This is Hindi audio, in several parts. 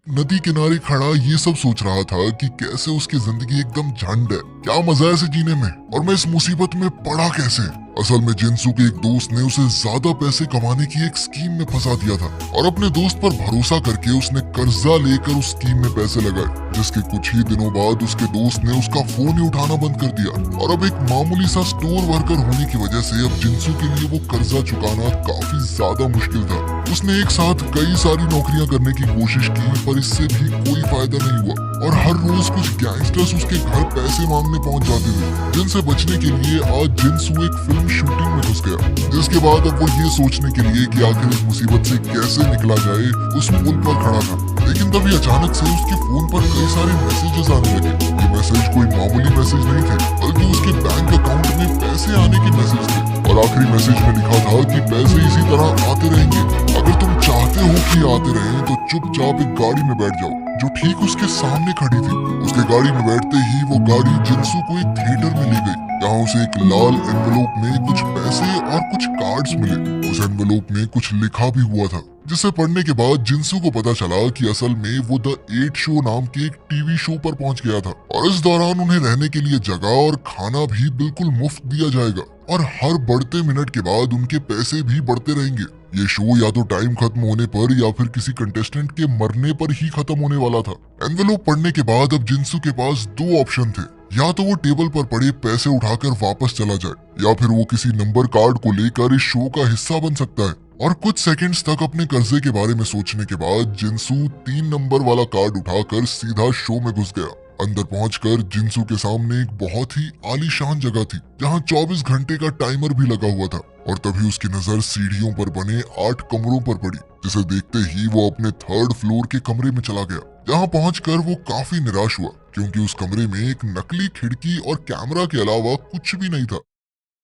नदी किनारे खड़ा ये सब सोच रहा था कि कैसे उसकी जिंदगी एकदम झंड है। क्या मजा है इसे जीने में, और मैं इस मुसीबत में पड़ा कैसे। असल में जिनसू के एक दोस्त ने उसे ज्यादा पैसे कमाने की एक स्कीम में फंसा दिया था, और अपने दोस्त पर भरोसा करके उसने कर्जा लेकर उस स्कीम में पैसे लगाए, जिसके कुछ ही दिनों बाद उसके दोस्त ने उसका फोन ही उठाना बंद कर दिया। और अब एक मामूली सा स्टोर वर्कर होने की वजह से अब जिनसू के लिए वो कर्जा चुकाना काफी ज्यादा मुश्किल था। उसने एक साथ कई सारी नौकरियां करने की कोशिश की, पर इससे भी कोई फायदा नहीं हुआ, और हर रोज कुछ गैंगस्टर्स उसके घर पैसे मांगने पहुंच जाते थे, जिनसे बचने के लिए आज जिनसू एक फिल्म शूटिंग में घुस गया। जिसके बाद अब वो ये सोचने के लिए कि आखिर इस मुसीबत से कैसे निकला जाए, उस पुल पर खड़ा था। लेकिन तभी अचानक से उसके फोन पर कई सारे मैसेजेस आने लगे। ये मैसेज कोई मामूली मैसेज नहीं थे, बल्कि उसके बैंक अकाउंट में पैसे आने के मैसेज थे। और आखिरी मैसेज में लिखा था कि पैसे इसी तरह आते रहेंगे, अगर तुम चाहते हो कि आते रहें तो चुपचाप एक गाड़ी में बैठ जाओ, जो ठीक उसके सामने खड़ी थी। उसके गाड़ी में बैठते ही वो गाड़ी जिनसू को एक थिएटर में ले गई, जहाँ उसे एक लाल एनवेलोप में कुछ पैसे और कुछ कार्ड्स मिले। उस एनवेलोप में कुछ लिखा भी हुआ था, जिसे पढ़ने के बाद जिनसू को पता चला कि असल में वो द 8 शो नाम के एक टीवी शो पर पहुंच गया था, और इस दौरान उन्हें रहने के लिए जगह और खाना भी बिल्कुल मुफ्त दिया जाएगा, और हर बढ़ते मिनट के बाद उनके पैसे भी बढ़ते रहेंगे। ये शो या तो टाइम खत्म होने पर या फिर किसी कंटेस्टेंट के मरने पर ही खत्म होने वाला था। एनवेलोप पढ़ने के बाद अब जिनसू के पास दो ऑप्शन थे, या तो वो टेबल पर पड़े पैसे उठाकर वापस चला जाए, या फिर वो किसी नंबर कार्ड को लेकर इस शो का हिस्सा बन सकता है। और कुछ सेकंड्स तक अपने कर्जे के बारे में सोचने के बाद जिनसू 3 नंबर वाला कार्ड उठाकर सीधा शो में घुस गया। अंदर पहुंचकर जिनसू के सामने एक बहुत ही आलीशान जगह थी, जहां 24 घंटे का टाइमर भी लगा हुआ था। और तभी उसकी नजर सीढ़ियों पर बने 8 कमरों पर पड़ी, जिसे देखते ही वो अपने 3rd फ्लोर के कमरे में चला गया। जहां पहुंचकर वो काफी निराश हुआ, क्योंकि उस कमरे में एक नकली खिड़की और कैमरा के अलावा कुछ भी नहीं था।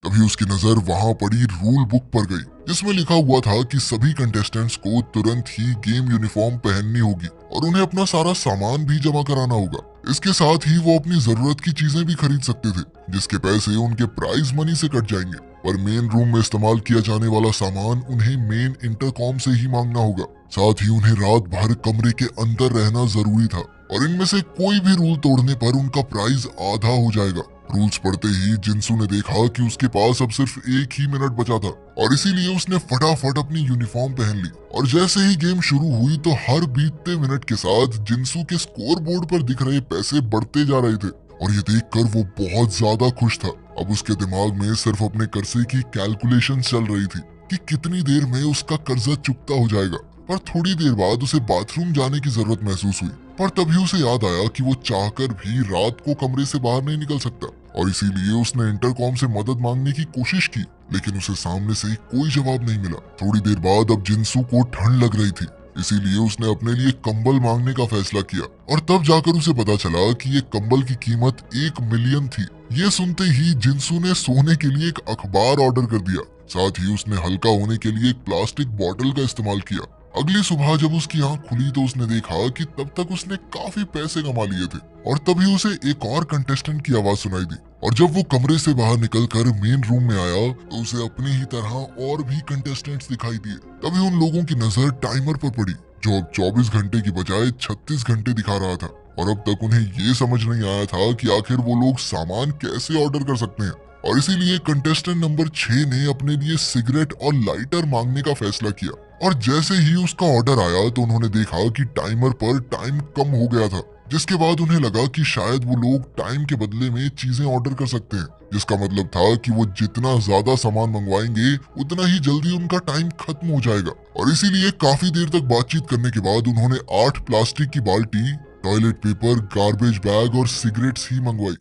तभी उसकी नजर वहां पड़ी रूल बुक पर गई, जिसमें लिखा हुआ था कि सभी कंटेस्टेंट्स को तुरंत ही गेम यूनिफॉर्म पहननी होगी, और उन्हें अपना सारा सामान भी जमा कराना होगा। इसके साथ ही वो अपनी जरूरत की चीजें भी खरीद सकते थे, जिसके पैसे उनके प्राइज मनी से कट जाएंगे। पर मेन रूम में इस्तेमाल किया जाने वाला सामान उन्हें मेन इंटरकॉम से ही मांगना होगा। साथ ही उन्हें रात भर कमरे के अंदर रहना जरूरी था, और इनमें से कोई भी रूल तोड़ने पर उनका प्राइज आधा हो जाएगा। रूल्स पढ़ते ही जिनसू ने देखा कि उसके पास अब सिर्फ 1 ही मिनट बचा था, और इसीलिए उसने फटाफट अपनी यूनिफॉर्म पहन ली। और जैसे ही गेम शुरू हुई तो हर बीतते मिनट के साथ जिनसू के स्कोर बोर्ड पर दिख रहे पैसे बढ़ते जा रहे थे, और ये देखकर वो बहुत ज्यादा खुश था। अब उसके दिमाग में सिर्फ अपने कर्जे की कैलकुलेशन चल रही थी कि कितनी देर में उसका कर्जा चुकता हो जाएगा। पर थोड़ी देर बाद उसे बाथरूम जाने की जरूरत महसूस हुई, पर तभी उसे याद आया कि वो चाहकर भी रात को कमरे से बाहर नहीं निकल सकता, और इसीलिए उसने इंटरकॉम से मदद मांगने की कोशिश की, लेकिन उसे सामने से कोई जवाब नहीं मिला। थोड़ी देर बाद अब जिनसू को ठंड लग रही थी, इसीलिए उसने अपने लिए कंबल मांगने का फैसला किया, और तब जाकर उसे पता चला कि ये कंबल की कीमत 1 मिलियन थी। ये सुनते ही जिनसू ने सोने के लिए एक अखबार ऑर्डर कर दिया। साथ ही उसने हल्का होने के लिए एक प्लास्टिक बॉटल का इस्तेमाल किया। अगली सुबह जब उसकी आंख खुली तो उसने देखा कि तब तक उसने काफी पैसे कमा लिए थे, और तभी उसे एक और कंटेस्टेंट की आवाज सुनाई दी। और जब वो कमरे से बाहर निकलकर मेन रूम में आया तो उसे अपने ही तरह और भी कंटेस्टेंट्स दिखाई दिए। तभी उन लोगों की नजर टाइमर पर पड़ी, जो अब 24 घंटे की बजाय 36 घंटे दिखा रहा था, और अब तक उन्हें ये समझ नहीं आया था कि आखिर वो लोग सामान कैसे ऑर्डर कर सकते हैं। और इसीलिए कंटेस्टेंट नंबर 6 ने अपने लिए सिगरेट और लाइटर मांगने का फैसला किया। और जैसे ही उसका ऑर्डर आया तो उन्होंने देखा कि टाइमर पर टाइम कम हो गया था, जिसके बाद उन्हें लगा कि शायद वो लोग टाइम के बदले में चीजें ऑर्डर कर सकते हैं, जिसका मतलब था कि वो जितना ज्यादा सामान मंगवाएंगे उतना ही जल्दी उनका टाइम खत्म हो जाएगा। और इसीलिए काफी देर तक बातचीत करने के बाद उन्होंने 8 प्लास्टिक की बाल्टी, टॉयलेट पेपर, गार्बेज बैग और सिगरेट्स ही मंगवाई।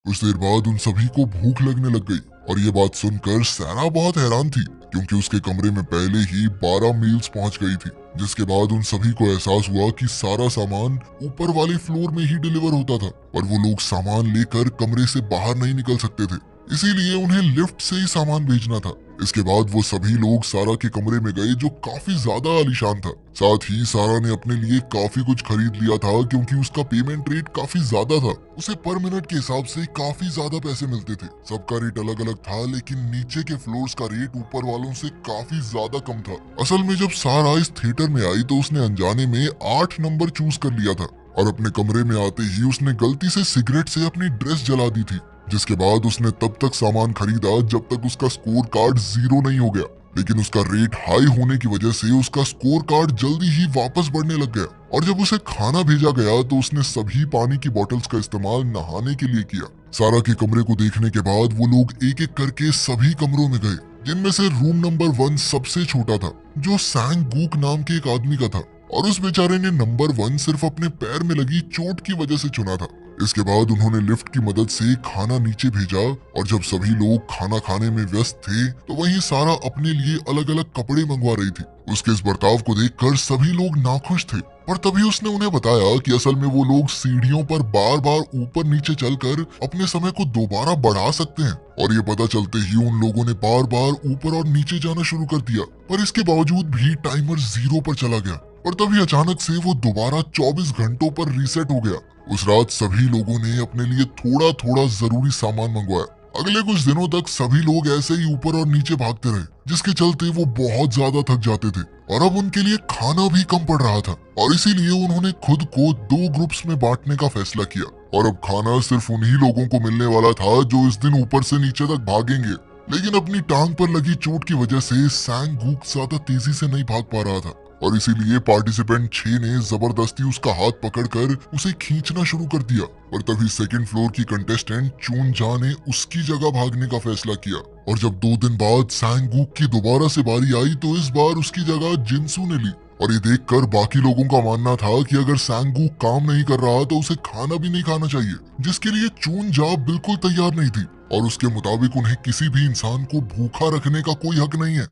कुछ देर बाद उन सभी को भूख लगने लग गई, और ये बात सुनकर सैरा बहुत हैरान थी, क्योंकि उसके कमरे में पहले ही 12 मील्स पहुंच गई थी। जिसके बाद उन सभी को एहसास हुआ कि सारा सामान ऊपर वाले फ्लोर में ही डिलीवर होता था, और वो लोग सामान लेकर कमरे से बाहर नहीं निकल सकते थे, इसीलिए उन्हें लिफ्ट से ही सामान भेजना था। इसके बाद वो सभी लोग सारा के कमरे में गए जो काफी ज्यादा आलीशान था। साथ ही सारा ने अपने लिए काफी कुछ खरीद लिया था क्योंकि उसका पेमेंट रेट काफी ज्यादा था। उसे पर मिनट के हिसाब से काफी ज्यादा पैसे मिलते थे। सबका रेट अलग अलग था, लेकिन नीचे के फ्लोर्स का रेट ऊपर वालों से काफी ज्यादा कम था। असल में जब सारा इस थिएटर में आई तो उसने अनजाने में 8 नंबर चूज कर लिया था और अपने कमरे में आते ही उसने गलती से सिगरेट से अपनी ड्रेस जला दी थी। जिसके बाद उसने तब तक सामान खरीदा जब तक उसका स्कोर कार्ड 0 नहीं हो गया। लेकिन उसका रेट हाई होने की वजह से उसका स्कोर कार्ड जल्दी ही वापस बढ़ने लग गया और जब उसे खाना भेजा गया तो उसने सभी पानी की बोतल्स का इस्तेमाल नहाने के लिए किया। सारा के कमरे को देखने के बाद वो लोग एक एक करके सभी कमरों में गए, जिनमें से रूम नंबर 1 सबसे छोटा था, जो सैंग गूक नाम के एक आदमी का था और उस बेचारे ने नंबर 1 सिर्फ अपने पैर में लगी चोट की वजह से चुना था। इसके बाद उन्होंने लिफ्ट की मदद से खाना नीचे भेजा और जब सभी लोग खाना खाने में व्यस्त थे तो वहीं सारा अपने लिए अलग अलग कपड़े मंगवा रही थी। उसके इस बर्ताव को देखकर सभी लोग नाखुश थे, पर तभी उसने उन्हें बताया कि असल में वो लोग सीढ़ियों पर बार बार ऊपर नीचे चलकर अपने समय को दोबारा बढ़ा सकते हैं। और ये पता चलते ही उन लोगों ने बार बार ऊपर और नीचे जाना शुरू कर दिया, पर इसके बावजूद भी टाइमर 0 पर चला गया और तभी अचानक से वो दोबारा 24 घंटों पर रीसेट हो गया। उस रात सभी लोगों ने अपने लिए थोड़ा थोड़ा जरूरी सामान मंगवाया। अगले कुछ दिनों तक सभी लोग ऐसे ही ऊपर और नीचे भागते रहे, जिसके चलते वो बहुत ज्यादा थक जाते थे और अब उनके लिए खाना भी कम पड़ रहा था और इसीलिए उन्होंने खुद को 2 ग्रुप्स में बांटने का फैसला किया और अब खाना सिर्फ उन्हीं लोगों को मिलने वाला था जो इस दिन ऊपर से नीचे तक भागेंगे। लेकिन अपनी टांग पर लगी चोट की वजह से सैंग गूक ज्यादा तेजी से नहीं भाग पा रहा था और इसीलिए पार्टिसिपेंट 6 ने जबरदस्ती उसका हाथ पकड़कर उसे खींचना शुरू कर दिया। और तभी सेकंड फ्लोर की कंटेस्टेंट चून जा ने उसकी जगह भागने का फैसला किया और जब 2 दिन बाद सैंग गूक की दोबारा से बारी आई तो इस बार उसकी जगह जिनसू ने ली। और ये देखकर बाकी लोगों का मानना था कि अगर सैंग गूक काम नहीं कर रहा तो उसे खाना भी नहीं खाना चाहिए, जिसके लिए चून जा बिल्कुल तैयार नहीं थी और उसके मुताबिक उन्हें किसी भी इंसान को भूखा रखने का कोई हक नहीं है।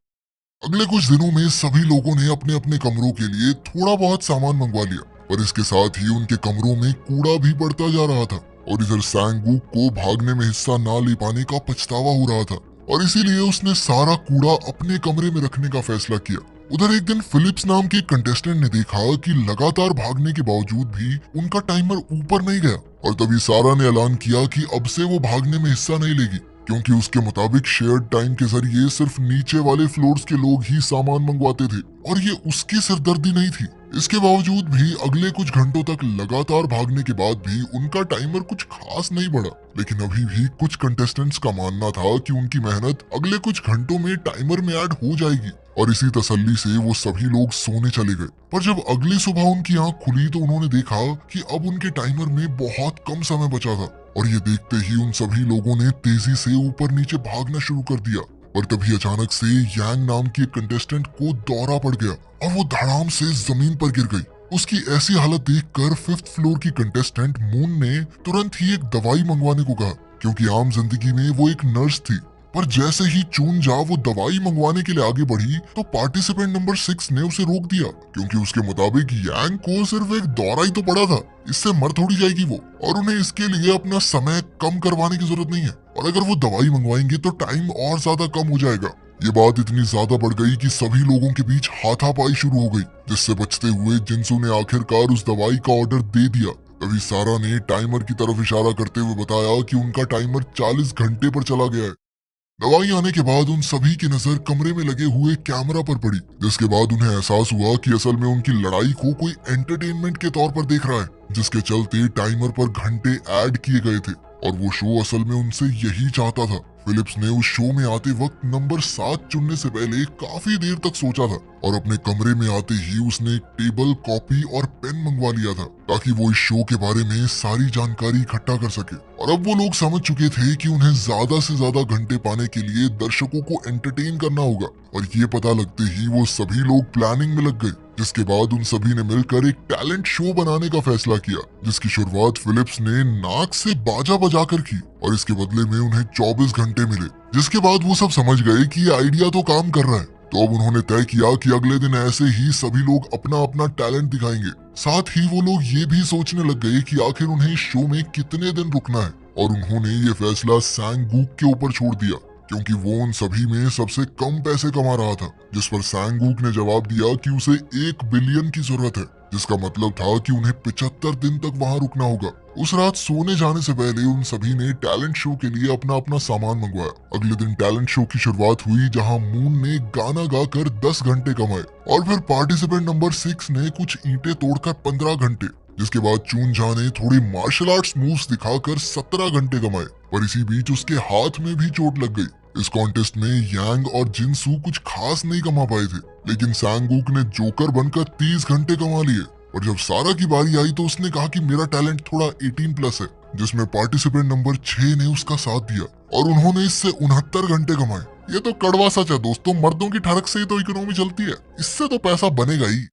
अगले कुछ दिनों में सभी लोगों ने अपने अपने कमरों के लिए थोड़ा बहुत सामान मंगवा लिया, पर इसके साथ ही उनके कमरों में कूड़ा भी बढ़ता जा रहा था और इधर सैंग गूक को भागने में हिस्सा ना ले पाने का पछतावा हो रहा था और इसीलिए उसने सारा कूड़ा अपने कमरे में रखने का फैसला किया। उधर एक दिन फिलिप्स नाम के कंटेस्टेंट ने देखा कि लगातार भागने के बावजूद भी उनका टाइमर ऊपर नहीं गया और तभी सारा ने ऐलान किया कि अब से वो भागने में हिस्सा नहीं लेगी, क्योंकि उसके मुताबिक शेयर्ड टाइम के जरिए सिर्फ नीचे वाले फ्लोर्स के लोग ही सामान मंगवाते थे और ये उसकी सिरदर्दी नहीं थी। इसके बावजूद भी अगले कुछ घंटों तक लगातार भागने के बाद भी उनका टाइमर कुछ खास नहीं बढ़ा, लेकिन अभी भी कुछ कंटेस्टेंट्स का मानना था कि उनकी मेहनत अगले कुछ घंटों में टाइमर में ऐड हो जाएगी और इसी तसल्ली से वो सभी लोग सोने चले गए। पर जब अगली सुबह उनकी आंख खुली तो उन्होंने देखा कि अब उनके टाइमर में बहुत कम समय बचा था और ये देखते ही उन सभी लोगों ने तेजी से ऊपर नीचे भागना शुरू कर दिया। और तभी अचानक से यांग नाम की एक कंटेस्टेंट को दौरा पड़ गया और वो धड़ाम से जमीन पर गिर गई। उसकी ऐसी हालत देखकर 5th फ्लोर की कंटेस्टेंट मून ने तुरंत ही एक दवाई मंगवाने को कहा, क्योंकि आम जिंदगी में वो एक नर्स थी। पर जैसे ही चून जा वो दवाई मंगवाने के लिए आगे बढ़ी तो पार्टिसिपेंट नंबर 6 ने उसे रोक दिया, क्योंकि उसके मुताबिक यांग को सिर्फ एक दौरा ही तो पड़ा था, इससे मर थोड़ी जाएगी वो और उन्हें इसके लिए अपना समय कम करवाने की जरूरत नहीं है और अगर वो दवाई मंगवाएंगे तो टाइम और ज्यादा कम हो जाएगा। ये बात इतनी ज्यादा बढ़ गई कि सभी लोगों के बीच हाथापाई शुरू हो गई, जिससे बचते हुए जिनसू ने आखिरकार उस दवाई का ऑर्डर दे दिया। तभी सारा ने टाइमर की तरफ इशारा करते हुए बताया कि उनका टाइमर 40 घंटे पर चला गया है। दवाई आने के बाद उन सभी की नजर कमरे में लगे हुए कैमरा पर पड़ी, जिसके बाद उन्हें एहसास हुआ कि असल में उनकी लड़ाई को कोई एंटरटेनमेंट के तौर पर देख रहा है, जिसके चलते टाइमर पर घंटे ऐड किए गए थे और वो शो असल में उनसे यही चाहता था। फिलिप्स ने उस शो में आते वक्त नंबर 7 चुनने से पहले काफी देर तक सोचा था और अपने कमरे में आते ही उसने एक टेबल, कॉपी और पेन मंगवा लिया था ताकि वो इस शो के बारे में सारी जानकारी इकट्ठा कर सके। और अब वो लोग समझ चुके थे कि उन्हें ज्यादा से ज्यादा घंटे पाने के लिए दर्शकों को एंटरटेन करना होगा और ये पता लगते ही वो सभी लोग प्लानिंग में लग गए, जिसके बाद उन सभी ने मिलकर एक टैलेंट शो बनाने का फैसला किया, जिसकी शुरुआत फिलिप्स ने नाक से बाजा बजाकर की और इसके बदले में उन्हें 24 घंटे मिले। जिसके बाद वो सब समझ गए कि ये आइडिया तो काम कर रहा है, तो अब उन्होंने तय किया कि अगले दिन ऐसे ही सभी लोग अपना अपना टैलेंट दिखाएंगे। साथ ही वो लोग ये भी सोचने लग गए कि आखिर उन्हें इस शो में कितने दिन रुकना है और उन्होंने ये फैसला सैंग गूक के ऊपर छोड़ दिया, क्योंकि वो उन सभी में सबसे कम पैसे कमा रहा था। जिस पर सैंगूक ने जवाब दिया कि उसे 1 बिलियन की जरूरत है, जिसका मतलब था कि उन्हें 75 दिन तक वहां रुकना होगा। उस रात सोने जाने से पहले उन सभी ने टैलेंट शो के लिए अपना अपना सामान मंगवाया। अगले दिन टैलेंट शो की शुरुआत हुई, जहां मून ने गाना गाकर 10 घंटे कमाए और फिर पार्टिसिपेंट नंबर 6 ने कुछ ईंटें तोड़कर 15 घंटे, जिसके बाद चूनजा ने थोड़ी मार्शल आर्ट्स मूव्स दिखाकर 17 घंटे कमाए। पर इसी बीच उसके हाथ में भी चोट लग गई। इस कॉन्टेस्ट में यांग और जिनसू कुछ खास नहीं कमा पाए थे, लेकिन सैंगूक ने जोकर बनकर 30 घंटे कमा लिए। और जब सारा की बारी आई तो उसने कहा कि मेरा टैलेंट थोड़ा 18+ है, जिसमें पार्टिसिपेंट नंबर 6 ने उसका साथ दिया और उन्होंने इससे 69 घंटे कमाए। ये तो कड़वा सच है दोस्तों, मर्दों की ठरक से ही तो इकोनॉमी चलती है, इससे तो पैसा बनेगा ही।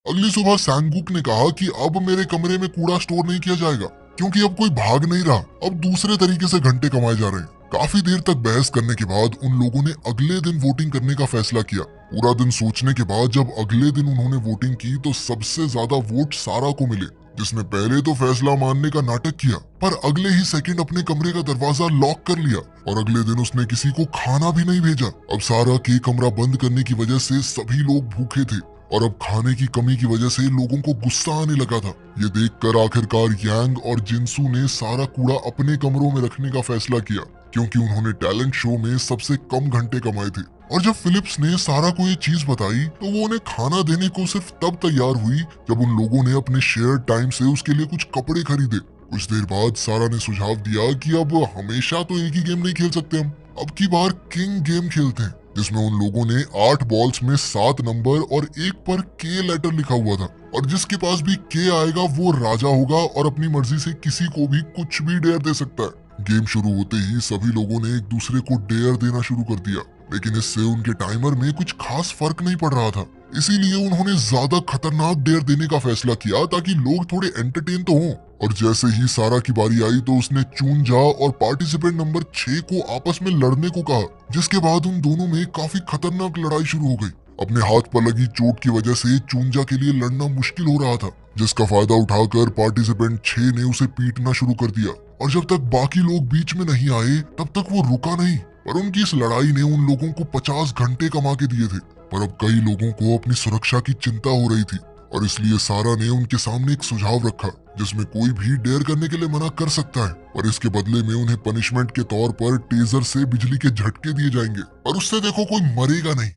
अगली सुबह सैंगूक ने कहा कि अब मेरे कमरे में कूड़ा स्टोर नहीं किया जाएगा, क्योंकि अब कोई भाग नहीं रहा, अब दूसरे तरीके से घंटे कमाए जा रहे हैं। काफी देर तक बहस करने के बाद उन लोगों ने अगले दिन वोटिंग करने का फैसला किया। पूरा दिन सोचने के बाद जब अगले दिन उन्होंने वोटिंग की तो सबसे ज्यादा वोट सारा को मिले, जिसने पहले तो फैसला मानने का नाटक किया, पर अगले ही सेकंड अपने कमरे का दरवाजा लॉक कर लिया और अगले दिन उसने किसी को खाना भी नहीं भेजा। अब सारा के कमरा बंद करने की वजह से सभी लोग भूखे थे और अब खाने की कमी की वजह से लोगों को गुस्सा आने लगा था। ये देखकर आखिरकार यांग और जिनसू ने सारा कूड़ा अपने कमरों में रखने का फैसला किया, क्योंकि उन्होंने टैलेंट शो में सबसे कम घंटे कमाए थे। और जब फिलिप्स ने सारा को ये चीज बताई तो वो उन्हें खाना देने को सिर्फ तब तैयार हुई जब उन लोगों ने अपने शेयर टाइम से उसके लिए कुछ कपड़े खरीदे। कुछ देर बाद सारा ने सुझाव दिया कि अब हमेशा तो एक ही गेम नहीं खेल सकते हम, अब की बार किंग गेम खेलते हैं, जिसमें उन लोगों ने 8 बॉल्स में 7 नंबर और एक पर के लेटर लिखा हुआ था और जिसके पास भी के आएगा वो राजा होगा और अपनी मर्जी से किसी को भी कुछ भी डेयर दे सकता है। गेम शुरू होते ही सभी लोगों ने एक दूसरे को डेयर देना शुरू कर दिया, लेकिन इससे उनके टाइमर में कुछ खास फर्क नहीं पड़ रहा था। इसीलिए उन्होंने ज्यादा खतरनाक डेयर देने का फैसला किया ताकि लोग थोड़े एंटरटेन तो हों। और जैसे ही सारा की बारी आई तो उसने चूनजा और पार्टिसिपेंट नंबर 6 को आपस में लड़ने को कहा, जिसके बाद उन दोनों में काफी खतरनाक लड़ाई शुरू हो गई। अपने हाथ पर लगी चोट की वजह से चूनजा के लिए लड़ना मुश्किल हो रहा था, जिसका फायदा उठाकर पार्टिसिपेंट 6 ने उसे पीटना शुरू कर दिया। और जब तक बाकी लोग बीच में नहीं आए तब तक वो रुका नहीं, पर उनकी इस लड़ाई ने उन लोगों को 50 घंटे कमा के दिए थे। पर अब कई लोगों को अपनी सुरक्षा की चिंता हो रही थी और इसलिए सारा ने उनके सामने एक सुझाव रखा, जिसमें कोई भी डेयर करने के लिए मना कर सकता है, पर इसके बदले में उन्हें पनिशमेंट के तौर पर टेजर से बिजली के झटके दिए जाएंगे और उससे देखो कोई मरेगा नहीं।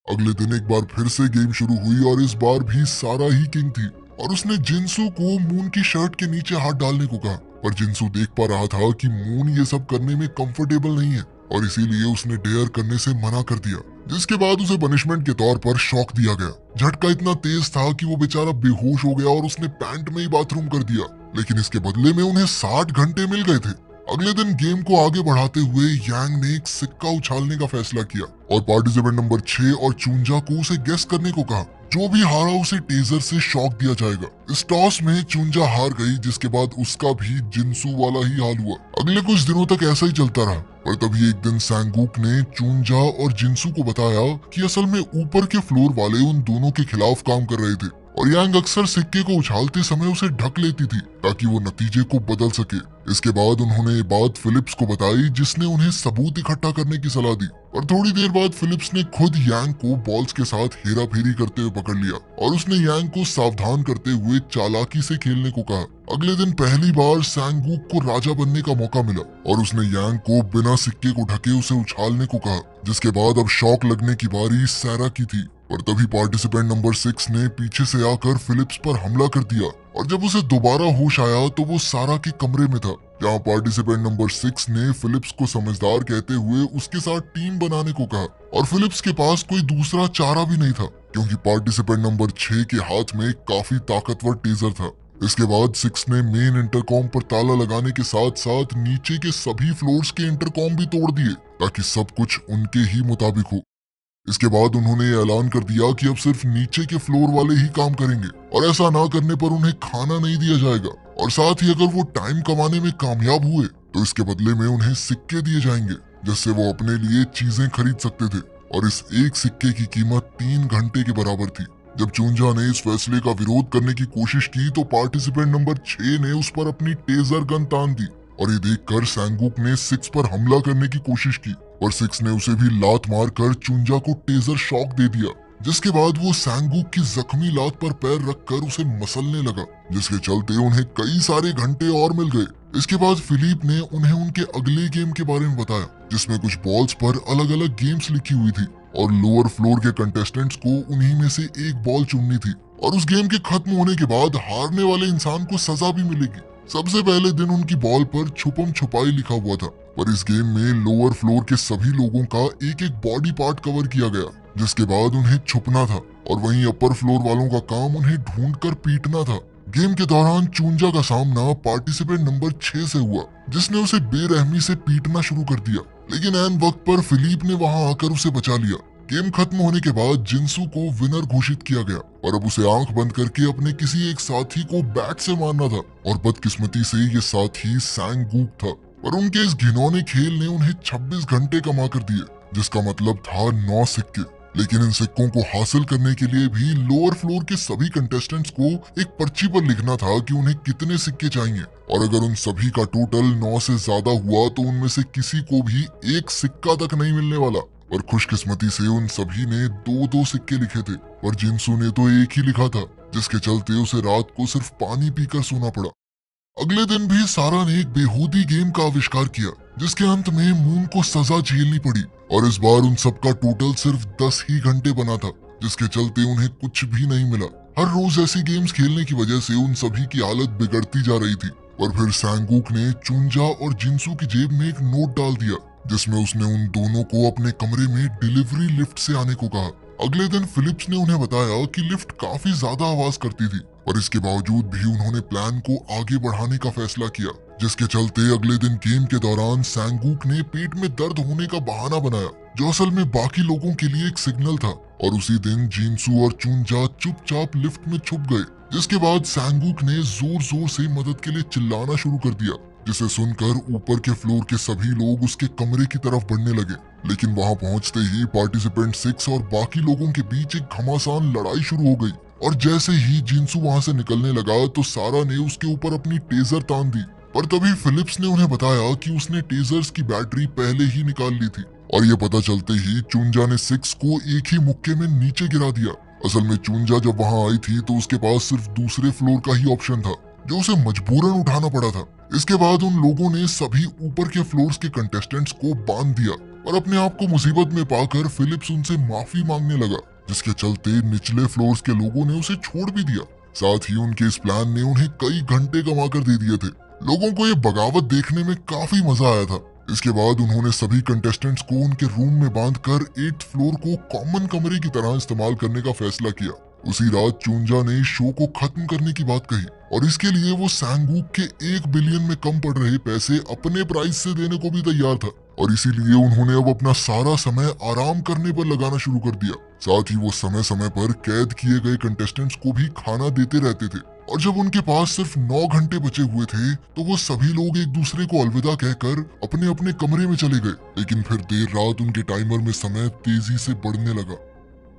अगले दिन एक बार फिर से गेम शुरू हुई और इस बार भी सारा ही किंग थी और उसने जिनसू को मून की शर्ट के नीचे हाथ डालने को कहा, पर जिनसू देख पा रहा था कि मून ये सब करने में कंफर्टेबल नहीं है और इसीलिए उसने डेयर करने से मना कर दिया, जिसके बाद उसे पनिशमेंट के तौर पर शॉक दिया गया। झटका इतना तेज था कि वो बेचारा बेहोश हो गया और उसने पैंट में ही बाथरूम कर दिया, लेकिन इसके बदले में उन्हें 60 घंटे मिल गए थे। अगले दिन गेम को आगे बढ़ाते हुए यांग ने एक सिक्का उछालने का फैसला किया और पार्टिसिपेंट नंबर 6 और चूंजा को उसे गेस करने को कहा। जो भी हारा उसे टेजर से शॉक दिया जाएगा। इस टॉस में चूंजा हार गई, जिसके बाद उसका भी जिनसू वाला ही हाल हुआ। अगले कुछ दिनों तक ऐसा ही चलता रहा, पर तभी एक दिन सैंगूक ने चूंजा और जिनसू को बताया कि असल में ऊपर के फ्लोर वाले उन दोनों के खिलाफ काम कर रहे थे और यांग अक्सर सिक्के को उछालते समय उसे ढक लेती थी ताकि वो नतीजे को बदल सके। इसके बाद उन्होंने ये बात फिलिप्स को बताई, जिसने उन्हें सबूत इकट्ठा करने की सलाह दी और थोड़ी देर बाद फिलिप्स ने खुद यांग को बॉल्स के साथ हेरा फेरी करते हुए पकड़ लिया और उसने यांग को सावधान करते हुए चालाकी से खेलने को कहा। अगले दिन पहली बार सैंगूक को राजा बनने का मौका मिला और उसने यांग को बिना सिक्के को ढके उसे उछालने को कहा, जिसके बाद अब शॉक लगने की बारी सैरा की थी। पर तभी पार्टिसिपेंट नंबर 6 ने पीछे से आकर फिलिप्स पर हमला कर दिया और जब उसे दोबारा होश आया तो वो सारा के कमरे में था, जहाँ पार्टिसिपेंट नंबर 6 ने फिलिप्स को समझदार कहते हुए उसके साथ टीम बनाने को कहा और फिलिप्स के पास कोई दूसरा चारा भी नहीं था, क्योंकि पार्टिसिपेंट नंबर 6 के हाथ में काफी ताकतवर टेजर था। इसके बाद 6 ने मेन इंटरकॉम पर ताला लगाने के साथ साथ नीचे के सभी फ्लोर्स के इंटरकॉम भी तोड़ दिए ताकि सब कुछ उनके ही मुताबिक हो। इसके बाद उन्होंने ऐलान कर दिया कि अब सिर्फ नीचे के फ्लोर वाले ही काम करेंगे और ऐसा ना करने पर उन्हें खाना नहीं दिया जाएगा और साथ ही अगर वो टाइम कमाने में कामयाब हुए तो इसके बदले में उन्हें सिक्के दिए जाएंगे, जिससे वो अपने लिए चीजें खरीद सकते थे और इस एक सिक्के की कीमत 3 घंटे के बराबर थी। जब चूंजा ने इस फैसले का विरोध करने की कोशिश की तो पार्टिसिपेंट नंबर 6 ने उस पर अपनी टेजर गन तान दी और ये देखकर सैंगूक ने 6 पर हमला करने की कोशिश की, और सिक्स ने उसे भी लात मारकर चुंजा को टेजर शॉक दे दिया, जिसके बाद वो सैंगूक की जख्मी लात पर पैर रखकर उसे मसलने लगा, जिसके चलते उन्हें कई सारे घंटे और मिल गए। इसके बाद फिलिप ने उन्हें उनके अगले गेम के बारे में बताया, जिसमें कुछ बॉल्स पर अलग अलग गेम्स लिखी हुई थी और लोअर फ्लोर के कंटेस्टेंट्स को उन्हीं में से एक बॉल चुननी थी और उस गेम के खत्म होने के बाद हारने वाले इंसान को सजा भी मिलेगी। सबसे पहले दिन उनकी बॉल पर छुपम छुपाई लिखा हुआ था, पर इस गेम में लोअर फ्लोर के सभी लोगों का एक एक बॉडी पार्ट कवर किया गया, जिसके बाद उन्हें छुपना था और वहीं अपर फ्लोर वालों का काम उन्हें ढूंढकर पीटना था। गेम के दौरान चुंजा का सामना पार्टिसिपेंट नंबर 6 से हुआ, जिसने उसे बेरहमी से पीटना शुरू कर दिया, लेकिन ऐन वक्त पर फिलिप ने वहां आकर उसे बचा लिया। गेम खत्म होने के बाद जिंसू को विनर घोषित किया गया और अब उसे आंख बंद करके अपने किसी एक साथी को बैट से मारना था और बदकिस्मती से ये साथी सैंगूक था, पर उनके इस घिनौने खेल ने उन्हें 26 घंटे कमा कर दिए, जिसका मतलब था 9 सिक्के। लेकिन इन सिक्कों को हासिल करने के लिए भी लोअर फ्लोर के सभी कंटेस्टेंट्स को एक पर्ची पर लिखना था कि उन्हें कितने सिक्के चाहिए और अगर उन सभी का टोटल 9 से ज्यादा हुआ तो उनमें से किसी को भी एक सिक्का तक नहीं मिलने वाला। और खुशकिस्मती से उन सभी ने 2-2 सिक्के लिखे थे और जिंसू ने तो एक ही लिखा था, जिसके चलते उसे रात को सिर्फ पानी पीकर सोना पड़ा। अगले दिन भी सारा ने एक बेहूदी गेम का आविष्कार किया, जिसके अंत में मून को सजा झेलनी पड़ी और इस बार उन सबका टोटल सिर्फ 10 ही घंटे बना था, जिसके चलते उन्हें कुछ भी नहीं मिला। हर रोज ऐसी गेम्स खेलने की वजह से उन सभी की हालत बिगड़ती जा रही थी और फिर सैंगूक ने चुंजा और जिंसू की जेब में एक नोट डाल दिया, जिसमें उसने उन दोनों को अपने कमरे में डिलीवरी लिफ्ट से आने को कहा। अगले दिन फिलिप्स ने उन्हें बताया कि लिफ्ट काफी ज्यादा आवाज करती थी, पर इसके बावजूद भी उन्होंने प्लान को आगे बढ़ाने का फैसला किया, जिसके चलते अगले दिन गेम के दौरान सैंगूक ने पेट में दर्द होने का बहाना बनाया, जो असल में बाकी लोगों के लिए एक सिग्नल था और उसी दिन जिंसू और चुंजा चुपचाप लिफ्ट में छुप गए, जिसके बाद सैंगूक ने जोर जोर से मदद के लिए चिल्लाना शुरू कर दिया, जिसे सुनकर ऊपर के फ्लोर के सभी लोग उसके कमरे की तरफ बढ़ने लगे। लेकिन वहां पहुंचते ही पार्टिसिपेंट 6 और बाकी लोगों के बीच एक घमासान लड़ाई शुरू हो गई और जैसे ही जिंसू वहां से निकलने लगा तो सारा ने उसके ऊपर अपनी टेजर तान दी, पर तभी फिलिप्स ने उन्हें बताया कि उसने टेजर्स की बैटरी पहले ही निकाल ली थी और ये पता चलते ही चुंजा ने 6 को एक ही मुक्के में नीचे गिरा दिया। असल में चुंजा जब वहां आई थी तो उसके पास सिर्फ दूसरे फ्लोर का ही ऑप्शन था, जो उसे मजबूरन उठाना पड़ा था। इसके बाद उन लोगों ने सभी ऊपर के फ्लोर्स के कंटेस्टेंट्स को बांध दिया और अपने आप को मुसीबत में पाकर फिलिप्स उनसे माफी मांगने लगा, जिसके चलते निचले फ्लोर्स के लोगों ने उसे छोड़ भी दिया। साथ ही उनके इस प्लान ने उन्हें कई घंटे कमा कर दे दिए थे। लोगों को ये बगावत देखने में काफी मजा आया था। इसके बाद उन्होंने सभी कंटेस्टेंट्स को उनके रूम में बांधकर 8th फ्लोर को कॉमन कमरे की तरह इस्तेमाल करने का फैसला किया। उसी रात चुंजा ने शो को खत्म करने की बात कही और इसके लिए वो सैंगूक के 1 बिलियन में कम पड़ रहे पैसे अपने प्राइस से देने को भी तैयार था और इसीलिए उन्होंने अब अपना सारा समय आराम करने पर लगाना शुरू कर दिया। साथ ही वो समय समय पर कैद किए गए कंटेस्टेंट्स को भी खाना देते रहते थे और जब उनके पास सिर्फ 9 घंटे बचे हुए थे तो वो सभी लोग एक दूसरे को अलविदा कहकर अपने अपने कमरे में चले गए। लेकिन फिर देर रात उनके टाइमर में समय तेजी से बढ़ने लगा।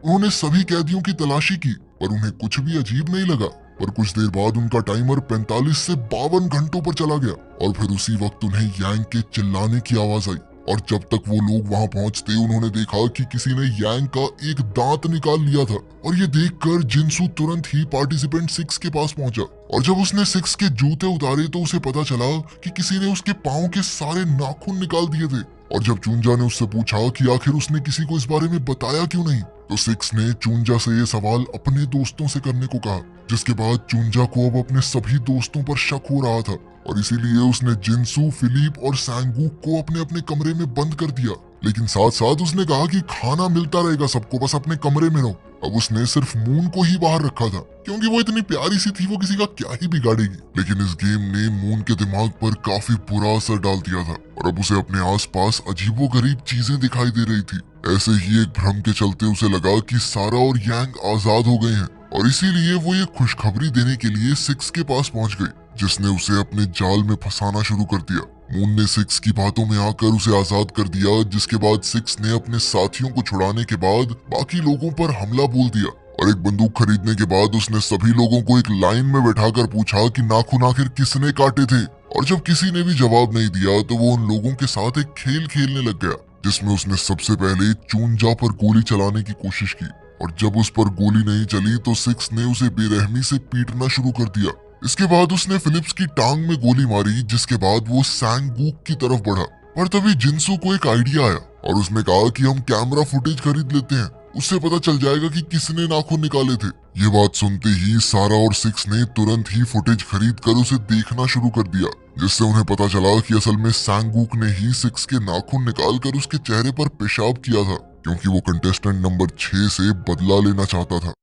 उन्होंने सभी कैदियों की तलाशी की पर उन्हें कुछ भी अजीब नहीं लगा, पर कुछ देर बाद उनका टाइमर 45 से 52 घंटों पर चला गया और फिर उसी वक्त उन्हें यांग के चिल्लाने की आवाज आई और जब तक वो लोग वहां पहुंचते उन्होंने देखा कि किसी ने यांग का एक दांत निकाल लिया था और ये देखकर जिंसू तुरंत ही पार्टिसिपेंट 6 के पास पहुंचा और जब उसने 6 के जूते उतारे तो उसे पता चला कि किसी ने उसके पांव के सारे नाखून निकाल दिए थे। और जब चुंजा ने उससे पूछा कि आखिर उसने किसी को इस बारे में बताया क्यों नहीं, तो 6 ने चुंजा से ये सवाल अपने दोस्तों से करने को कहा, जिसके बाद चुंजा को अब अपने सभी दोस्तों पर शक हो रहा था और इसीलिए उसने जिंसू, फिलिप और सैंगूक को अपने अपने कमरे में बंद कर दिया। लेकिन साथ साथ उसने कहा कि खाना मिलता रहेगा सबको, बस अपने कमरे में रहो। अब उसने सिर्फ मून को ही बाहर रखा था क्योंकि वो इतनी प्यारी सी थी, वो किसी का क्या ही बिगाड़ेगी। लेकिन इस गेम ने मून के दिमाग पर काफी बुरा असर डाल दिया था और अब उसे अपने आसपास अजीबोगरीब चीजें दिखाई दे रही थी। ऐसे ही एक भ्रम के चलते उसे लगा कि सारा और यांग आजाद हो गए हैं और इसीलिए वो ये खुशखबरी देने के लिए 6 के पास पहुंच गई, जिसने उसे अपने जाल में फंसाना शुरू कर दिया। मून ने 6 की बातों में आकर उसे आजाद कर दिया, जिसके बाद 6 ने अपने साथियों को छुड़ाने के बाद बाकी लोगों पर हमला बोल दिया और एक बंदूक खरीदने के बाद उसने सभी लोगों को एक लाइन में बैठाकर पूछा कि नाखून आखिर किसने काटे थे और जब किसी ने भी जवाब नहीं दिया तो वो उन लोगों के साथ एक खेल खेलने लग गया जिसमें उसने सबसे पहले चूंजा पर गोली चलाने की कोशिश की, और जब उस पर गोली नहीं चली तो सिक्स ने उसे बेरहमी से पीटना शुरू कर दिया। इसके बाद उसने फिलिप्स की टांग में गोली मारी, जिसके बाद वो सैंगवूक की तरफ बढ़ा। पर तभी जिनसू को एक आइडिया आया और उसने कहा कि हम कैमरा फुटेज खरीद लेते हैं, उससे पता चल जाएगा कि किसने नाखून निकाले थे। ये बात सुनते ही सारा और सिक्स ने तुरंत ही फुटेज खरीद कर उसे देखना शुरू कर दिया, जिससे उन्हें पता चला कि असल में सैंगवूक ने ही सिक्स के नाखून निकाल कर उसके चेहरे पर पेशाब किया था, क्योंकि वो कंटेस्टेंट नंबर 6 से बदला लेना चाहता था।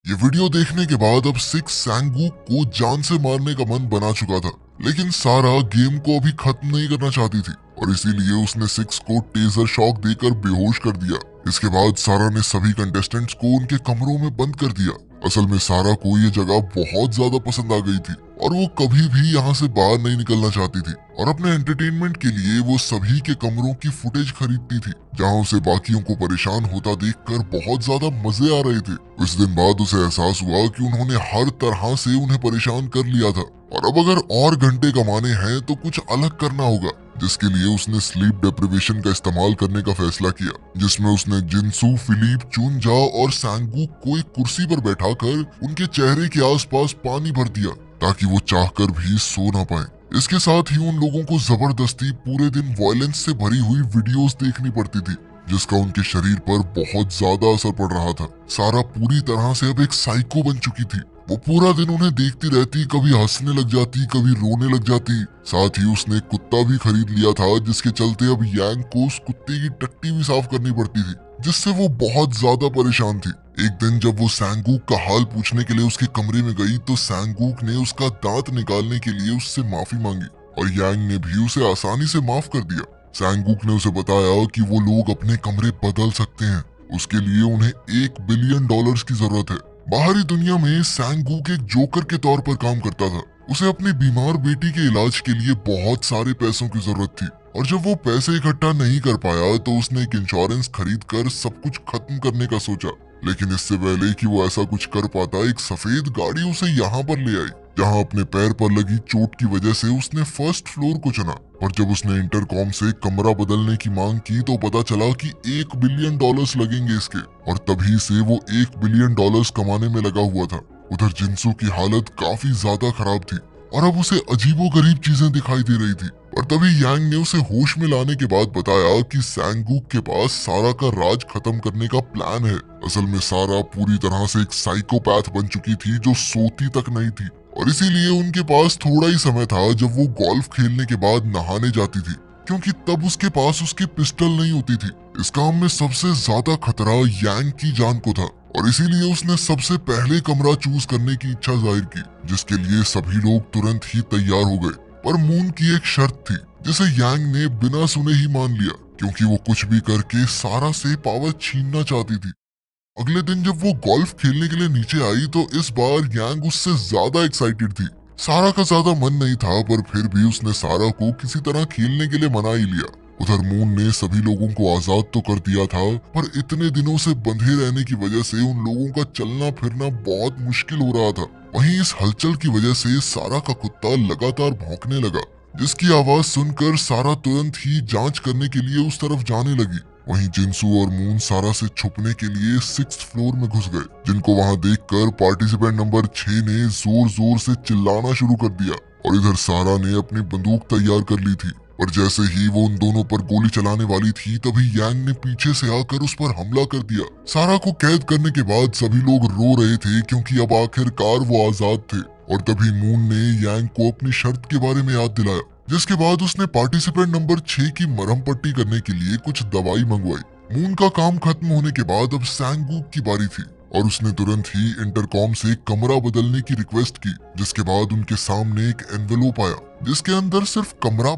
ये वीडियो देखने के बाद अब सिक्स सैंगवूक को जान से मारने का मन बना चुका था, लेकिन सारा गेम को अभी खत्म नहीं करना चाहती थी और इसीलिए उसने सिक्स को टेजर शॉक देकर बेहोश कर दिया। इसके बाद सारा ने सभी कंटेस्टेंट्स को उनके कमरों में बंद कर दिया। असल में सारा को ये जगह बहुत ज्यादा पसंद आ गई थी और वो कभी भी यहाँ से बाहर नहीं निकलना चाहती थी, और अपने एंटरटेनमेंट के लिए वो सभी के कमरों की फुटेज खरीदती थी, जहाँ उसे बाकियों को परेशान होता देखकर बहुत ज्यादा मजे आ रहे थे। कुछ दिन बाद उसे एहसास हुआ कि उन्होंने हर तरह से उन्हें परेशान कर लिया था और अब अगर और घंटे कमाने हैं तो कुछ अलग करना होगा, जिसके लिए उसने स्लीप डिप्रिवेशन का इस्तेमाल करने का फैसला किया, जिसमें उसने जिनसू, फिलिप, चुनजा और सैंगवूक को एक कुर्सी पर बैठाकर उनके चेहरे के आसपास पानी भर दिया ताकि वो चाहकर भी सो ना पाए। इसके साथ ही उन लोगों को जबरदस्ती पूरे दिन वायलेंस से भरी हुई वीडियोस देखनी पड़ती थी, जिसका उनके शरीर पर बहुत ज्यादा असर पड़ रहा था। सारा पूरी तरह से अब एक साइको बन चुकी थी। वो पूरा दिन उन्हें देखती रहती, कभी हंसने लग जाती, कभी रोने लग जाती। साथ ही उसने एक कुत्ता भी खरीद लिया था, जिसके चलते अब यांग को उस कुत्ते की टट्टी भी साफ करनी पड़ती थी, जिससे वो बहुत ज्यादा परेशान थी। एक दिन जब वो सैंगवूक का हाल पूछने के लिए उसके कमरे में गई तो सैंगवूक ने उसका दांत निकालने के लिए उससे माफी मांगी और यांग ने भी उसे आसानी से माफ कर दिया। सैंगवूक ने उसे बताया कि वो लोग अपने कमरे बदल सकते हैं, उसके लिए उन्हें $1 बिलियन की जरूरत है। बाहरी दुनिया में सैंगवूक एक जोकर के तौर पर काम करता था। उसे अपनी बीमार बेटी के इलाज के लिए बहुत सारे पैसों की जरूरत थी और जब वो पैसे इकट्ठा नहीं कर पाया तो उसने एक इंश्योरेंस खरीद कर सब कुछ खत्म करने का सोचा। लेकिन इससे पहले कि वो ऐसा कुछ कर पाता, एक सफेद गाड़ी उसे यहाँ पर ले आई, जहाँ अपने पैर पर लगी चोट की वजह से उसने फर्स्ट फ्लोर को चुना। और जब उसने इंटरकॉम से कमरा बदलने की मांग की तो पता चला कि $1 बिलियन लगेंगे इसके, और तभी से वो $1 बिलियन कमाने में लगा हुआ था। उधर जिनसू की हालत काफी ज्यादा खराब थी और अब उसे अजीबोगरीब चीजें दिखाई दे रही थी। और तभी यांग ने उसे होश में लाने के बाद बताया कि सैंगवूक के पास सारा का राज खत्म करने का प्लान है। असल में सारा पूरी तरह से एक साइकोपैथ बन चुकी थी जो सोती तक नहीं थी, और इसीलिए उनके पास थोड़ा ही समय था जब वो गोल्फ खेलने के बाद नहाने जाती थी, क्योंकि तब उसके पास उसकी पिस्टल नहीं होती थी। इस काम में सबसे ज्यादा खतरा यांग की जान को था और इसीलिए उसने सबसे पहले कमरा चूज करने की इच्छा जाहिर की, जिसके लिए सभी लोग तुरंत ही तैयार हो गए। पर मून की एक शर्त थी जिसे यांग ने बिना सुने ही मान लिया, क्योंकि वो कुछ भी करके सारा से पावर छीनना चाहती थी। अगले दिन जब वो गोल्फ खेलने के लिए नीचे आई तो इस बार यांग उससे ज्यादा एक्साइटेड थी। सारा का ज्यादा मन नहीं था, पर फिर भी उसने सारा को किसी तरह खेलने के लिए मना ही लिया। उधर मून ने सभी लोगों को आजाद तो कर दिया था, पर इतने दिनों से बंधे रहने की वजह से उन लोगों का चलना फिरना बहुत मुश्किल हो रहा था। वहीं इस हलचल की वजह से सारा का कुत्ता लगातार भौंकने लगा, जिसकी आवाज सुनकर सारा तुरंत ही जांच करने के लिए उस तरफ जाने लगी। वहीं जिनसू और मून सारा से छुपने के लिए 6th फ्लोर में घुस गए, जिनको वहां देखकर पार्टिसिपेंट नंबर 6 ने जोर जोर से चिल्लाना शुरू कर दिया और इधर सारा ने अपनी बंदूक तैयार कर ली थी। और जैसे ही वो उन दोनों पर गोली चलाने वाली थी तभी यांग ने पीछे से आकर उस पर हमला कर दिया। सारा को कैद करने के बाद सभी लोग रो रहे थे, क्योंकि अब आखिरकार वो आजाद थे। और तभी मून ने यांग को अपनी शर्त के बारे में याद दिलाया, जिसके बाद उसने पार्टिसिपेंट नंबर 6 की मरहम पट्टी करने के लिए कुछ दवाई मंगवाई। मून का काम खत्म होने के बाद अब सैंगवूक की बारी थी और उसने तुरंत ही इंटरकॉम से कमरा बदलने की रिक्वेस्ट की, जिसके बाद उनके सामने एक एनवेलोप आया जिसके अंदर सिर्फ कमरा